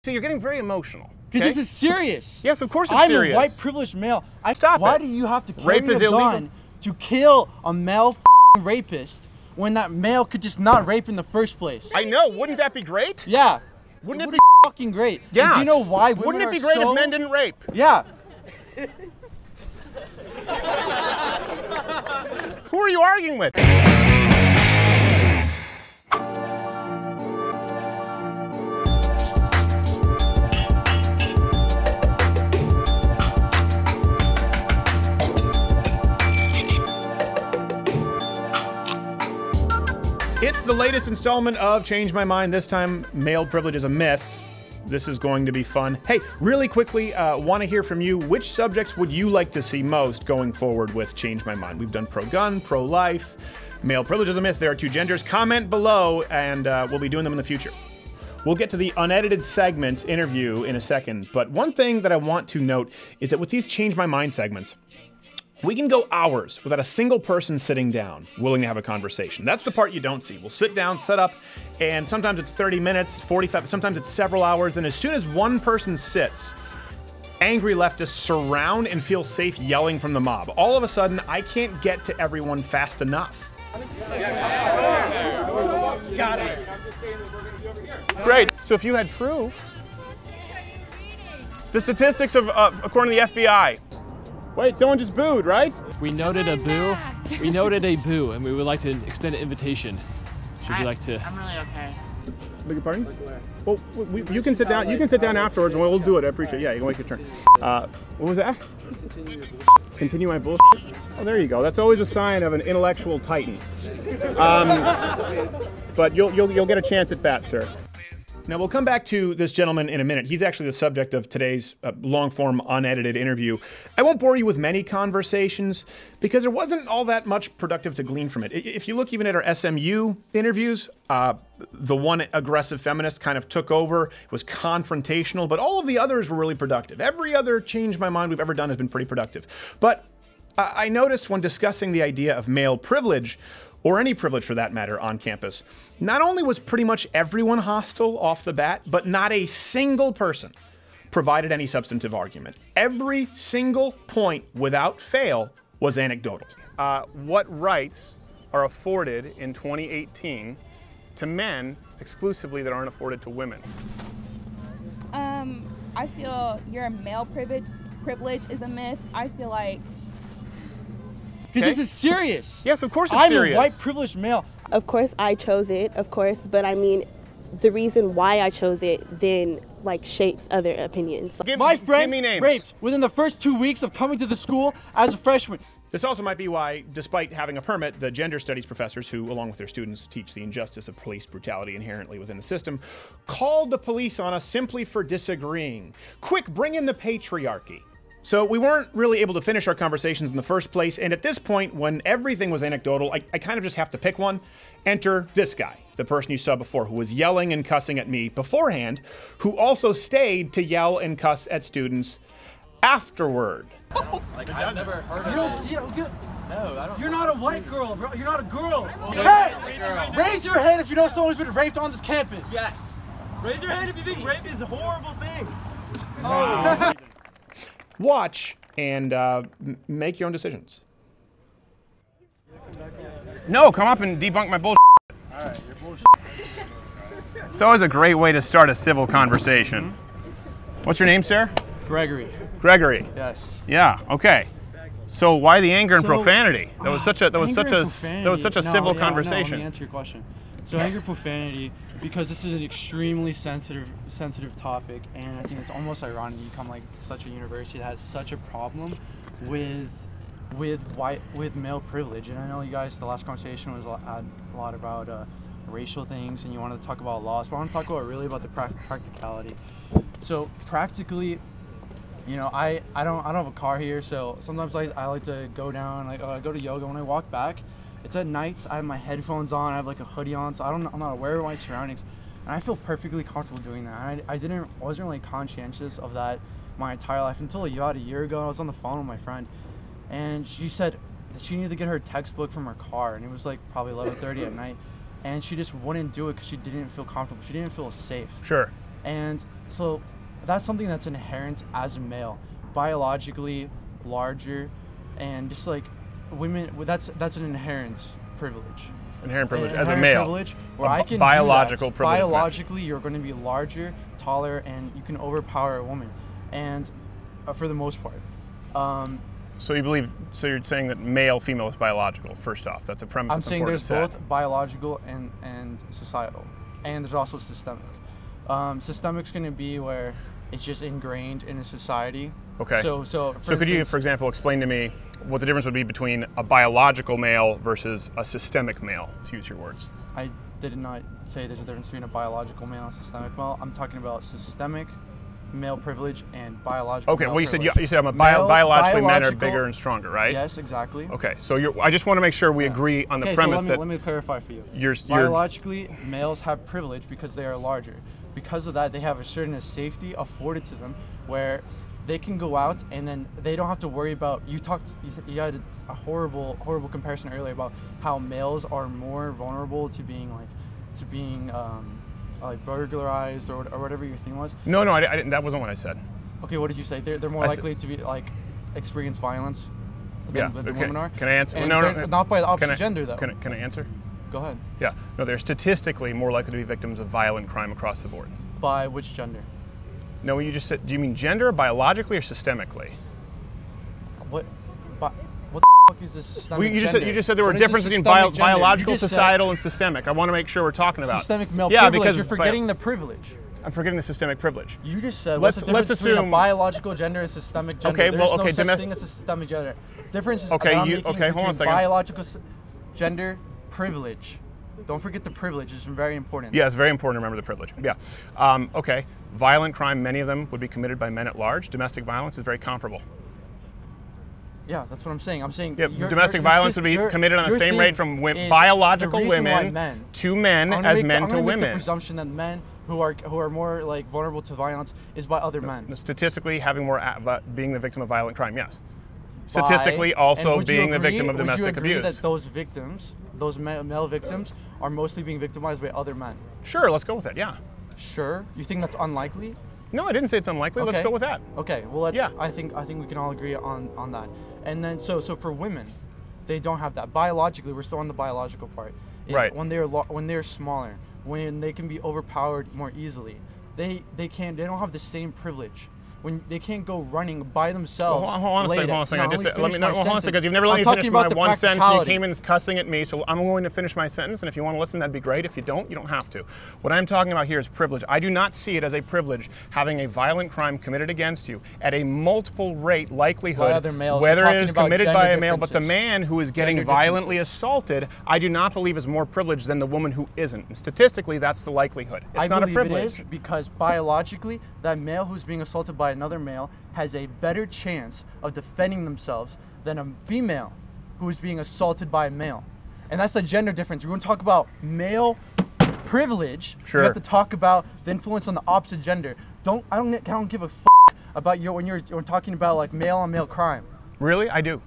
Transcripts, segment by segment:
So you're getting very emotional. Because this is serious. Yes, of course it's serious. I'm a white privileged male. Stop Why it. do you have to carry Rape is a illegal. gun to kill a male rapist when that male could just not rape in the first place? I know. Wouldn't that be great? Yeah. Wouldn't it be be fucking great? Yeah. Do you know why women Wouldn't it be are great so... if men didn't rape? Yeah. Who are you arguing with? It's the latest installment of Change My Mind. This time, male privilege is a myth. This is going to be fun. Hey, really quickly, want to hear from you. Which subjects would you like to see most going forward with Change My Mind? We've done pro-gun, pro-life, male privilege is a myth. There are two genders. Comment below, and we'll be doing them in the future. We'll get to the unedited segment interview in a second, but one thing that I want to note is that with these Change My Mind segments, we can go hours without a single person sitting down, willing to have a conversation. That's the part you don't see. We'll sit down, set up, and sometimes it's 30 minutes, 45, sometimes it's several hours, and as soon as one person sits, angry leftists surround and feel safe yelling from the mob. All of a sudden, I can't get to everyone fast enough. Got it. Great. So if you had proof, the statistics of, according to the FBI, wait, someone just booed, right? We noted a boo. We noted a boo, and we would like to extend an invitation. Should you like to? I'm really okay. Beg your pardon? Well, you can sit down. You can sit down afterwards, and we'll do it. I appreciate it. Yeah, you can wait your turn. What was that? Continue my bullshit. Oh, there you go. That's always a sign of an intellectual titan. But you'll get a chance at that, sir. Now, we'll come back to this gentleman in a minute. He's actually the subject of today's long-form, unedited interview. I won't bore you with many conversations because there wasn't all that much productive to glean from it. If you look even at our SMU interviews, the one aggressive feminist kind of took over, it was confrontational, but all of the others were really productive. Every other Change My Mind we've ever done has been pretty productive. But I noticed when discussing the idea of male privilege, or any privilege for that matter, on campus, not only was pretty much everyone hostile off the bat, but not a single person provided any substantive argument. Every single point, without fail, was anecdotal. What rights are afforded in 2018 to men exclusively that aren't afforded to women? I feel your male privilege is a myth. I feel like... Because this is serious. Yes, of course it's serious. I'm a white privileged male. Of course I chose it, of course, but I mean, the reason why I chose it then like shapes other opinions. My friend give me names. raped within the first 2 weeks of coming to the school as a freshman. This also might be why, despite having a permit, the gender studies professors who, along with their students, teach the injustice of police brutality inherently within the system, called the police on us simply for disagreeing. Quick, bring in the patriarchy. So we weren't really able to finish our conversations in the first place, and at this point, when everything was anecdotal, I kind of just have to pick one. Enter this guy, the person you saw before, who was yelling and cussing at me beforehand, who also stayed to yell and cuss at students afterward. Like, I've never heard of it. You don't see it? No, I don't. You're not a white girl, bro. You're not a girl. Hey, raise your hand if you know someone's been raped on this campus. Yes. Raise your hand if you think rape is a horrible thing. Oh. Watch and make your own decisions. No, come up and debunk my bullshit. All right, you're bullshit. It's always a great way to start a civil conversation. What's your name, sir? Gregory. Gregory. Yes. Yeah. Okay. So why the anger and profanity? That was such a civil conversation. Let me answer your question. So anger, profanity, because this is an extremely sensitive topic, and I think it's almost ironic you come like such a university that has such a problem with male privilege. And I know you guys, the last conversation was a lot about racial things, and you wanted to talk about laws, but I want to talk about really about the practicality. So practically, you know, I don't have a car here, so sometimes I like to go down, like I go to yoga. When I walk back, it's at nights. I have my headphones on. I have like a hoodie on, so I'm not aware of my surroundings, and I feel perfectly comfortable doing that. I wasn't really conscientious of that my entire life until about a year ago. I was on the phone with my friend, and she said that she needed to get her textbook from her car, and it was like probably 11:30 at night, and she just wouldn't do it because she didn't feel comfortable. She didn't feel safe. Sure. And so that's something that's inherent as a male, biologically larger, and just like women. That's an inherent privilege. Inherent privilege as a Inherent male. privilege where I can biological do that. privilege. Biologically, you're going to be larger, taller, and you can overpower a woman, and for the most part. So you believe? So you're saying that male, female is biological. First off, that's a premise. I'm that's saying important there's to set. both biological and societal, and there's also systemic. Systemic's going to be where it's just ingrained in a society. Okay. So could you, for example, explain to me what the difference would be between a biological male versus a systemic male, to use your words? I did not say there's a difference between a biological male and systemic male. I'm talking about systemic male privilege and biological. Okay. male Well, you said privilege. biologically men are biological- bigger and stronger, right? Yes, exactly. Okay. So I just want to make sure we agree on the Okay, premise so that let me clarify for you. you're Biologically, males have privilege because they are larger. Because of that, they have a certain safety afforded to them where they can go out and then they don't have to worry about. You had a horrible comparison earlier about how males are more vulnerable to being like burglarized or whatever your thing was. No, I didn't. That wasn't what I said. Okay, what did you say? They're more likely to be like experience violence than women are. Can I answer? And No, not by the opposite Can I- gender though. Can I answer? Go ahead. Yeah. No, they're statistically more likely to be victims of violent crime across the board. By which gender? No, you just said. Do you mean gender, biologically, or systemically? What the fuck is this systemic Well, you gender? just said there were What is a differences between systemic gender? biological, You just said societal, and systemic. I want to make sure we're talking about systemic male yeah, privilege. because You're forgetting the privilege. I'm forgetting the systemic privilege. You just said Let's- what's the difference let's between assume- a biological gender and systemic gender? Okay, There's well, no okay, such thing as a systemic gender. Difference is Okay, that I'm you- making is okay, hold on a between second. biological gender privilege. Don't forget the privilege. It's very important. Yeah, it's very important to remember the privilege. Yeah. Okay. Violent crime, many of them would be committed by men at large. Domestic violence is very comparable. Yeah, that's what I'm saying. I'm saying Yeah, domestic violence would be committed on the same rate from biological women to men as men to I'm gonna make the women. presumption that men who are more like vulnerable to violence is by other men. Statistically, having more being the victim of violent crime, yes. Statistically, also being the victim of domestic abuse. Would you agree abuse. that those victims, those male victims, are mostly being victimized by other men? Sure, let's go with that. Yeah. Sure. You think that's unlikely? No, I didn't say it's unlikely. Let's Okay. go with that. Okay. Well, let's. Yeah. I think we can all agree on that. And then so for women, they don't have that. Biologically, we're still on the biological part. Is Right. When they're smaller, when they can be overpowered more easily, they don't have the same privilege. When they can't go running by themselves. Well, hold on a second. late Hold on a at- second. No, I just let me hold on a finish my second because you've never let I'm me talking finish my about the one sentence. You practicality. came in cussing at me, so I'm going to finish my sentence. And if you want to listen, that'd be great. If you don't have to. What I'm talking about here is privilege. I do not see it as a privilege having a violent crime committed against you at a multiple rate likelihood, By other males. whether We're it talking is about committed by a gender male, but the differences. man who is getting Gender violently differences. assaulted, I do not believe is more privileged than the woman who isn't. And statistically, that's the likelihood. It's I not a believe privilege. it is because biologically, that male who's being assaulted by another male has a better chance of defending themselves than a female who is being assaulted by a male. And that's the gender difference. We're going to talk about male privilege. Sure. We have to talk about the influence on the opposite gender. I don't give a about when you're talking about like male on male crime. Really? I do.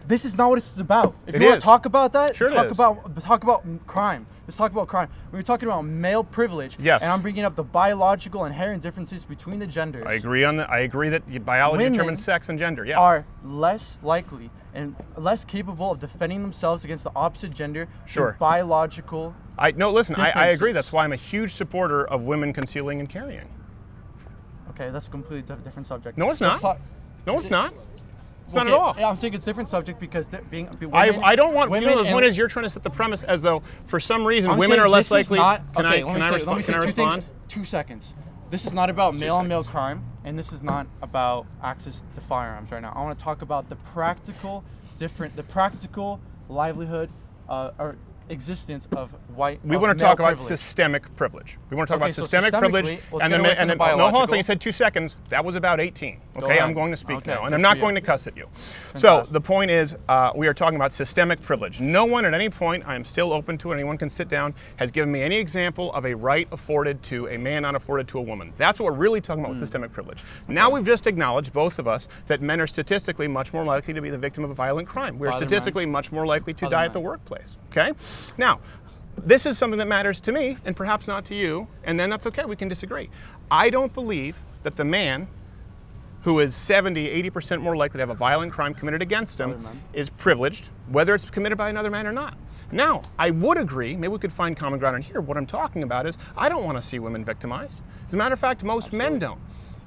This is not what this is about. If It you want is. to talk about that, Sure it talk is. about crime. Let's talk about crime. When we're talking about male privilege, Yes. and I'm bringing up the biological inherent differences between the genders. I agree I agree that biology Women determines sex and gender. Yeah. Are less likely and less capable of defending themselves against the opposite gender. than Sure. Biological. Listen, I agree. differences. That's why I'm a huge supporter of women concealing and carrying. Okay, that's a completely different subject. No, it's Let's not. talk- No, it's not. It's not Okay, at all. yeah, I'm saying it's a different subject because women, I don't want. women The and- point is, you're trying to set the premise as though, for some reason, I'm women saying are less this is likely. Not, Can okay, I let me say respond? Can I two respond? things. 2 seconds. This is not about male on male crime, and this is not about access to firearms right now. I want to talk about the practical livelihood or existence of white. We of want to male talk about privilege. systemic privilege. We want to talk Okay, about so systemic privilege, systemically, let's and get then away from the no, hold on a second. biological. You said 2 seconds. That was about 18. Okay, ahead. I'm going to speak Okay, now, and good I'm for not you. going to cuss at you. So Fantastic. the point is, we are talking about systemic privilege. No one at any point, I am still open to it. Anyone can sit down. Has given me any example of a right afforded to a man, not afforded to a woman. That's what we're really talking about with systemic privilege. Now we've just acknowledged, both of us, that men are statistically much more likely to be the victim of a violent crime. We're Other men. statistically much more likely to Other die at the men. workplace. Okay, now. this is something that matters to me and perhaps not to you, and then that's okay, we can disagree. I don't believe that the man who is 70, 80% more likely to have a violent crime committed against him is privileged, whether it's committed by another man or not. Now, I would agree, maybe we could find common ground in here. What I'm talking about is I don't want to see women victimized. As a matter of fact, most men don't.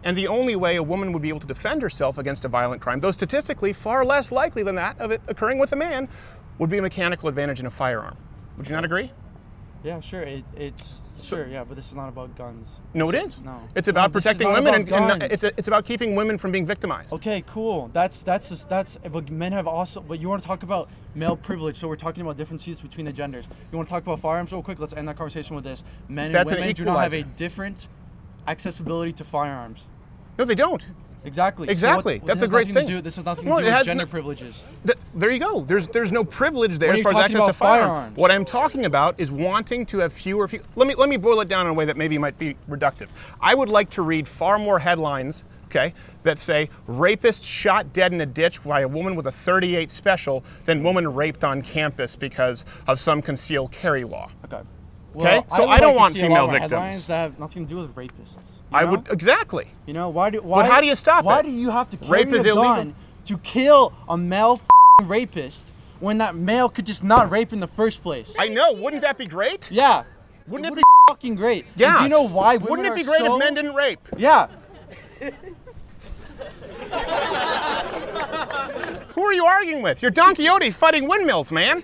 And the only way a woman would be able to defend herself against a violent crime, though statistically far less likely than that of it occurring with a man, would be a mechanical advantage in a firearm. Would you not agree? Yeah, sure. Sure, yeah, but this is not about guns. No, it is. No. It's about protecting women, and it's it's about keeping women from being victimized. Okay, cool. That's but men have also. But you want to talk about male privilege? So we're talking about differences between the genders. You want to talk about firearms real quick? Let's end that conversation with this. Men and women do not have a different accessibility to firearms. No, they don't. Exactly. Exactly. So That's a great thing. This has nothing to do with gender privileges. There you go. There's no privilege there as far as access to firearms. What I'm talking about is wanting to have fewer. Let me boil it down in a way that maybe might be reductive. I would like to read far more headlines, okay, that say rapist shot dead in a ditch by a woman with a .38 special than woman raped on campus because of some concealed carry law. Okay. Well, okay. So I don't want female victims. Headlines that have nothing to do with rapists. I would exactly. You know why? But how do you stop it? Why do you have to carry Rape is a illegal gun to kill a male rapist when that male could just not rape in the first place? I know. Wouldn't that be great? Yeah. Wouldn't it be fucking great? Yeah. Do you know why women Wouldn't it be great if men didn't rape? Yeah. Who are you arguing with? You're Don Quixote fighting windmills, man.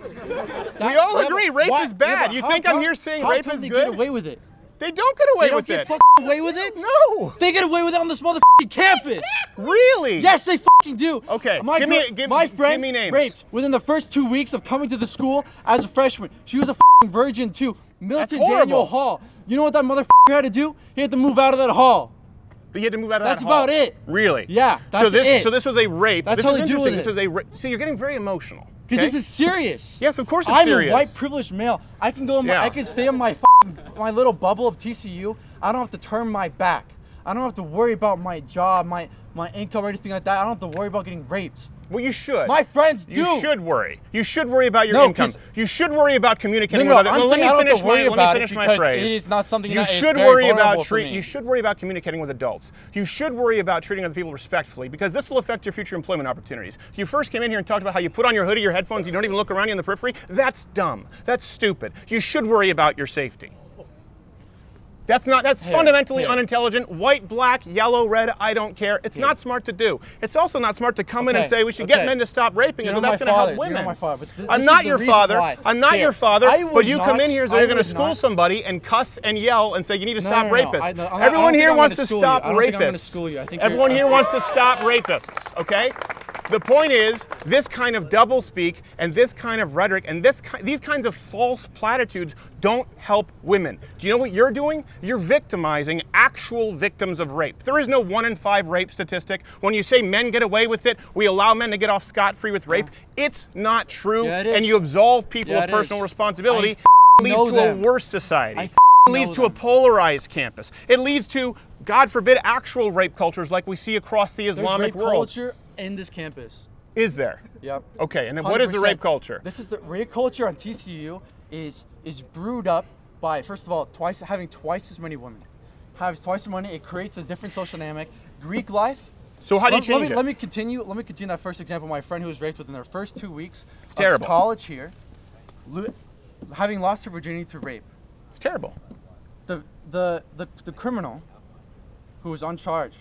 We all agree rape is bad. You think I'm here saying rape is good? How can they get away with it? They don't get away with it. They don't get away with it? No. They get away with it on this motherfucking campus. Really? Yes, they fucking do. Okay. My friend me names. raped within the first 2 weeks of coming to the school as a freshman. She was a fucking virgin too. Milton Daniel Hall. You know what that motherfucker had to do? He had to move out of that hall. But you had to move out of That's that hall. about it. Really? Yeah. That's it. So this was a rape. That's this how is they do interesting. it. This was a rape. See, you're getting very emotional. Because this is serious. Yes, of course it's serious. I'm a white privileged male. I can go. I can stay in my little bubble of TCU. I don't have to turn my back. I don't have to worry about my job, my income, or anything like that. I don't have to worry about getting raped. Well, you should. My friends do. You should worry. You should worry about your income. You should worry about communicating with others. Let me finish my phrase. It is not something you that should is worry very about for me. You should worry about communicating with adults. You should worry about treating other people respectfully because this will affect your future employment opportunities. You first came in here and talked about how you put on your hoodie, your headphones, you don't even look around you in the periphery. That's dumb. That's stupid. You should worry about your safety. That's fundamentally unintelligent. White, black, yellow, red, I don't care. It's not smart to do. It's also not smart to come in and say we should get men to stop raping, so that's going to help women. I'm not your father. I'm not your father, but you come in here so you're going to school somebody and cuss and yell and say you need to stop rapists. Everyone here wants to stop rapists. Everyone here wants to stop rapists, okay? The point is, this kind of doublespeak and this kind of rhetoric and these kinds of false platitudes don't help women. Do you know what you're doing? You're victimizing actual victims of rape. There is no 1 in 5 rape statistic. When you say men get away with it, we allow men to get off scot-free with rape, it's not true, and you absolve people of personal responsibility. It leads to a worse society. It leads to a polarized campus. It leads to, God forbid, actual rape cultures like we see across the Islamic world. Culture in this campus. Is there? Yep. Okay, and then what is the rape culture? This is the rape culture on TCU is brewed up by, first of all, having twice as many women. Has twice as many, it creates a different social dynamic. Greek life. So how do you change it? Let me continue that first example. My friend who was raped within their first 2 weeks of college here, having lost her virginity to rape. It's terrible. The criminal who was uncharged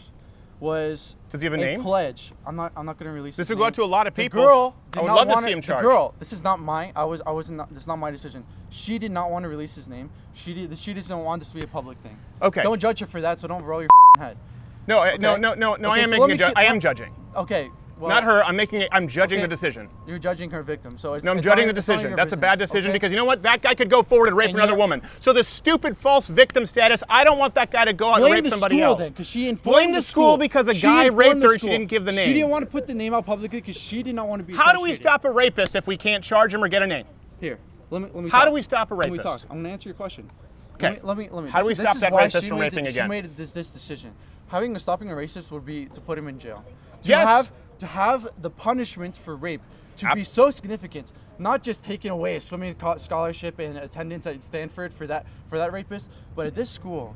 was Does he have a name? Pledge. I'm not going to release. This would go out to a lot of people. The girl I would love to see him charged. The girl. This is not mine. This is not my decision. She did not want to release his name. She doesn't want this to be a public thing. Okay. Don't judge her for that. So don't roll your head. No, okay? No. I am making a judgment. I am judging. Okay. Well, not her. I'm judging the decision. You're judging her victim. So I'm judging the decision. That's a bad decision because you know what? That guy could go forward and rape another woman. So the stupid false victim status, I don't want that guy to go out and rape somebody else. Then, she blame the school because a guy raped her and she didn't give the name. She didn't want to put the name out publicly because she did not want to be. How do we stop a rapist if we can't charge him or get a name? Here, let me. How do we stop a rapist? Let me talk. I'm going to answer your question. Okay. Let me. How do we stop that rapist from raping again? She made this decision. Stopping a racist would be to put him in jail. Yes. To have the punishment for rape to be so significant not just taking away a swimming scholarship and attendance at Stanford for that rapist, but at this school,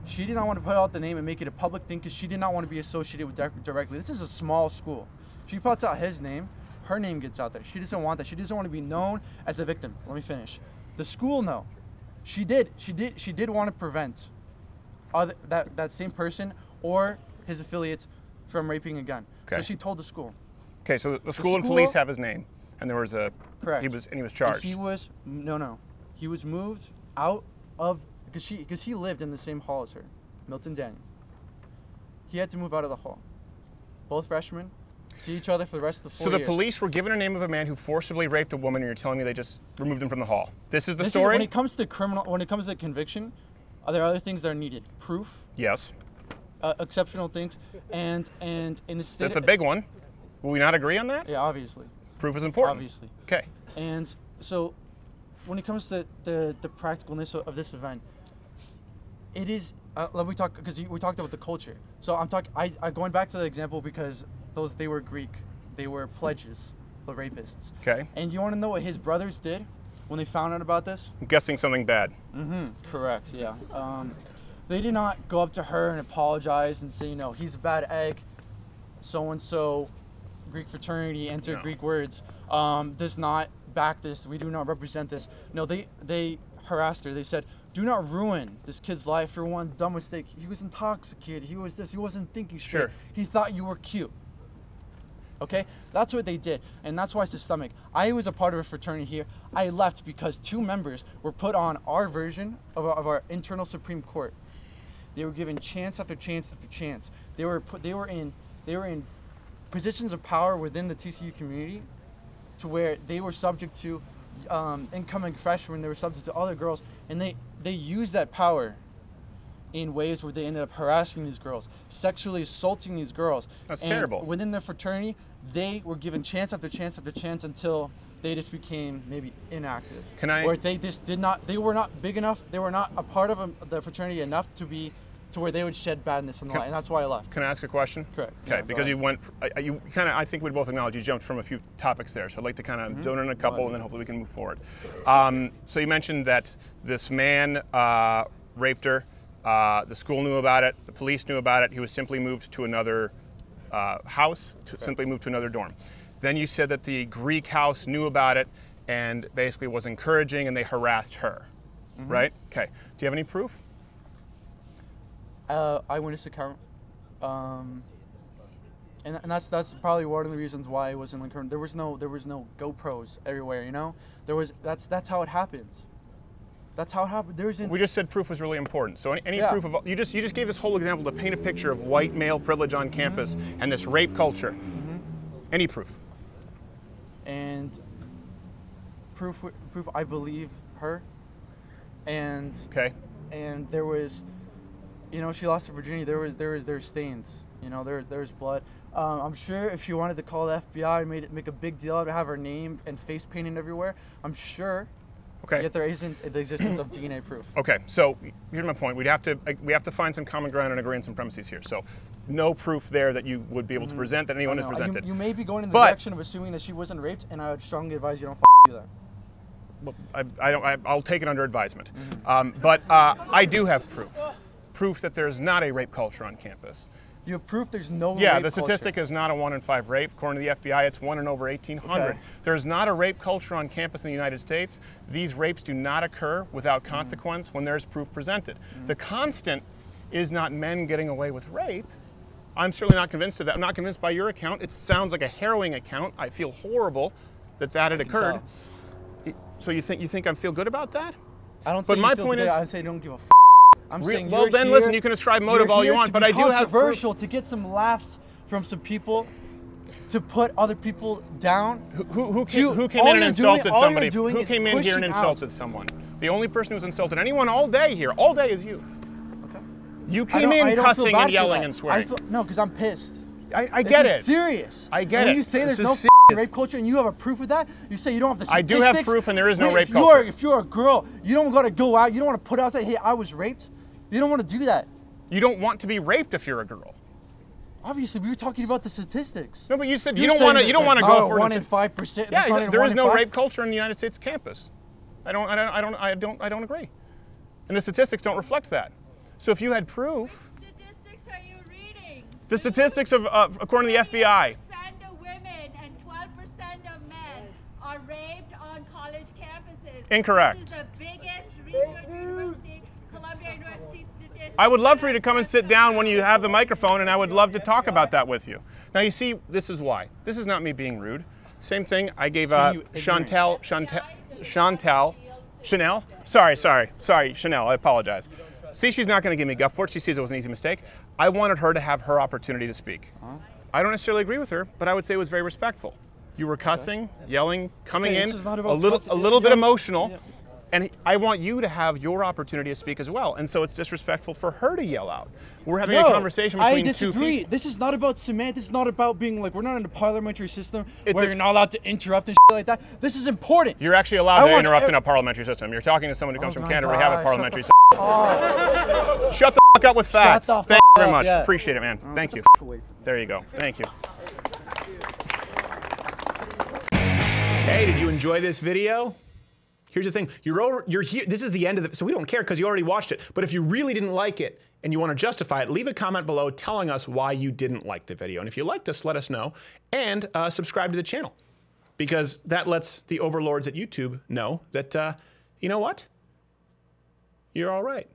she did not want to put out the name and make it a public thing because she did not want to be associated with directly. This is a small school. She puts out his name, her name gets out there. She doesn't want that. She doesn't want to be known as a victim. Let me finish. The school, no. She did want to prevent that same person or his affiliates from raping again. Okay. So she told the school. Okay, so the school and police have his name, and there was a Correct. he was charged. He was he was moved out of because he lived in the same hall as her, Milton Daniel. He had to move out of the hall. Both freshmen see each other for the rest of the 4 So the years. police were given a name of a man who forcibly raped a woman, and you're telling me they just removed him from the hall. This is the story? When it comes to conviction, there are other things that are needed. Proof, Yes. exceptional things, and in the state. That's a big one. Will we not agree on that? Yeah, obviously. Proof is important. Obviously. Okay. And so, when it comes to the practicalness of this event, it is. Let me talk because we talked about the culture. So I'm talking. I going back to the example because they were Greek, they were pledges, the rapists. Okay. And you want to know what his brothers did when they found out about this? I'm guessing something bad. Correct. Yeah. They did not go up to her and apologize and say, he's a bad egg. So and so, Greek fraternity, enter No. Greek words. Does not back this. We do not represent this. No, they harassed her. They said, do not ruin this kid's life for one dumb mistake. He was intoxicated. He was this. He wasn't thinking straight. Sure. He thought you were cute. Okay, that's what they did, and that's why it's systemic. I was a part of a fraternity here. I left because 2 members were put on our version of our internal Supreme Court. They were given chance after chance after chance. They were in positions of power within the TCU community, to where they were subject to incoming freshmen. They were subject to other girls, and they used that power in ways where they ended up harassing these girls, sexually assaulting these girls. That's And terrible. Within the fraternity, they were given chance after chance after chance until they just became maybe inactive. Or they just they were not big enough, they were not a part of the fraternity enough to where they would shed badness in the light, and that's why I left. Can I ask a question? Correct. Okay, Yeah, because go you went, you kind of, I think we'd both acknowledge you jumped from a few topics there, so I'd like to kind of zone in a couple, and then hopefully we can move forward. So you mentioned that this man raped her. The school knew about it. The police knew about it. He was simply moved to another house, simply moved to another dorm. Then you said that the Greek house knew about it and basically was encouraging, and they harassed her, right? Okay. Do you have any proof? Eyewitness account, and that's probably one of the reasons why it wasn't like there was no GoPros everywhere. That's how it happens. That's how it happened. We just said proof was really important. So any Yeah. proof of you just gave this whole example to paint a picture of white male privilege on campus and this rape culture. Any proof? And proof. I believe her. And Okay. and there was, she lost her virginity. There's stains. There's blood. I'm sure if she wanted to call the FBI and make a big deal out of have her name and face painted everywhere, I'm sure. Okay. Yet there isn't the existence of DNA proof. Okay. So here's my point. We have to find some common ground and agree on some premises here. So no proof there that you would be able to present that anyone has presented. You may be going in the But- direction of assuming that she wasn't raped, and I would strongly advise you don't do that. Well, I'll take it under advisement. But I do have proof that there's not a rape culture on campus. You have proof there's no Yeah, rape the statistic culture. is not a 1 in 5 rape. According to the FBI, it's 1 in over 1,800. Okay. There's not a rape culture on campus in the United States. These rapes do not occur without consequence when there's proof presented. The constant is not men getting away with rape. I'm certainly not convinced of that. I'm not convinced by your account. It sounds like a harrowing account. I feel horrible that had occurred. So you think I feel good about that? I don't say But you my feel point good, is- I say don't give a I'm saying well, you're then here- listen, you can ascribe motive you're all you here want, to but be I do have proof. controversial to get some laughs from some people, to put other people down. Who all came in and you're doing- insulted all you're somebody? doing Who is came in here and pushing insulted someone? The only person who's insulted anyone all day here, all day, is you. Okay. You I came don't in feel cussing bad and for yelling that. and swearing. No, because I'm pissed. I get This it. is serious. I get when it. When you say This there's no is f***ing rape culture and you have a proof of that, you say you don't have the I statistics. do have proof and there is no rape If culture. If you're a girl, you don't got to go out. You don't want to put out and say, hey, I was raped. You don't want to do that. You don't want to be raped if you're a girl. Obviously, we were talking about the statistics. No, but you said you don't want to go for 1 in 5%. Yeah, there is no rape culture in the United States campus. I don't agree. And the statistics don't reflect that. So if you had proof. Which statistics are you reading? The statistics of according to the FBI. 80% of women and 12% of men are raped on college campuses. Incorrect. This is the biggest research university, Columbia University statistics. I would love for you to come and sit down when you have the microphone, and I would love to talk about that with you. Now you see, this is why. This is not me being rude. Same thing I gave Chanel. Sorry, Chanel, I apologize. See, she's not going to give me guff for it. She sees it was an easy mistake. I wanted her to have her opportunity to speak. I don't necessarily agree with her, but I would say it was very respectful. You were cussing, yelling, coming in, a little bit emotional, and I want you to have your opportunity to speak as well. And so it's disrespectful for her to yell out. We're having a conversation between two people. I disagree. This is not about cement. This is not about being like, we're not in a parliamentary system where you're not allowed to interrupt and shit like that. This is important. You're actually allowed to interrupt in a parliamentary system. You're talking to someone who comes from Canada where we have a parliamentary system. Shut the fuck up with facts. Thank you very much. Yeah. Appreciate it, man. Thank you. There you go. Thank you. Hey, did you enjoy this video? Here's the thing, you're here, this is the end of it, so we don't care because you already watched it. But if you really didn't like it and you want to justify it, leave a comment below telling us why you didn't like the video. And if you liked us, let us know. And subscribe to the channel, because that lets the overlords at YouTube know that, you know what? You're all right.